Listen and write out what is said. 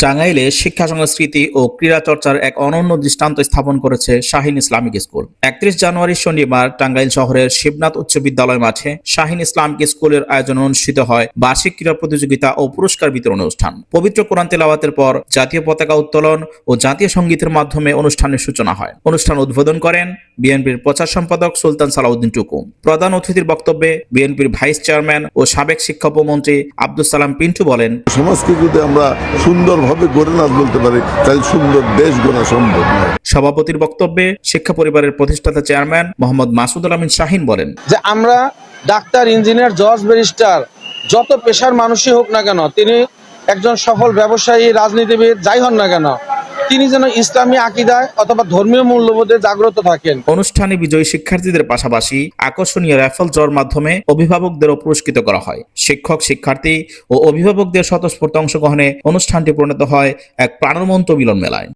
টাঙ্গাইলে শিক্ষা সংস্কৃতি ও ক্রীড়া চর্চার এক অনন্য দৃষ্টান্ত স্থাপন করেছে শাহীন ইসলামিক স্কুল। 31 জানুয়ারি শনিবার টাঙ্গাইল শহরের শিবনাথ উচ্চ বিদ্যালয় মাঠে শাহীন ইসলামিক স্কুলের আয়োজনে অনুষ্ঠিত হয় বার্ষিক ক্রীড়া প্রতিযোগিতা ও পুরস্কার বিতরণ অনুষ্ঠান। পবিত্র কোরআন তেলাওয়াতের পর জাতীয় পতাকা উত্তোলন ও জাতীয় সঙ্গীতের মাধ্যমে অনুষ্ঠানের সূচনা হয়। অনুষ্ঠান উদ্বোধন করেন বিএনপির প্রচার সম্পাদক সুলতান সালাউদ্দিন টুকু। প্রধান অতিথির বক্তব্যে বিএনপির ভাইস চেয়ারম্যান ও সাবেক শিক্ষা উপমন্ত্রী আব্দুস সালাম পিন্টু বলেন, সমাজকে যদি আমরা সুন্দরভাবে গড়ে না তুলতে পারি তাহলে সুন্দর দেশ গড়া সম্ভব নয়। সভাপতির বক্তব্যে শিক্ষা পরিবারের প্রতিষ্ঠাতা চেয়ারম্যান মোহাম্মদ মাসুদুল আমিন শাহীন বলেন যে আমরা ডাক্তার, ইঞ্জিনিয়ার, জজ, ব্যারিস্টার যত পেশার মানুষই হোক না কেন, তিনি একজন সফল ব্যবসায়ী, রাজনীতিবিদ যাই হন না কেন, তিনি যেন ইসলামী আকীদায় অথবা ধর্মীয় মূল্যবোধে জাগ্রত থাকেন। অনুষ্ঠানে বিজয়ী শিক্ষার্থীদের পাশাপাশি আকর্ষণীয় রাইফেল ড্রর মাধ্যমে অভিভাবকদেরও পুরস্কৃত করা হয়। শিক্ষক, শিক্ষার্থী ও অভিভাবকদের স্বতঃস্ফূর্ত অংশগ্রহণে অনুষ্ঠানটি পরিণত হয় এক প্রাণবন্ত মিলন মেলায়।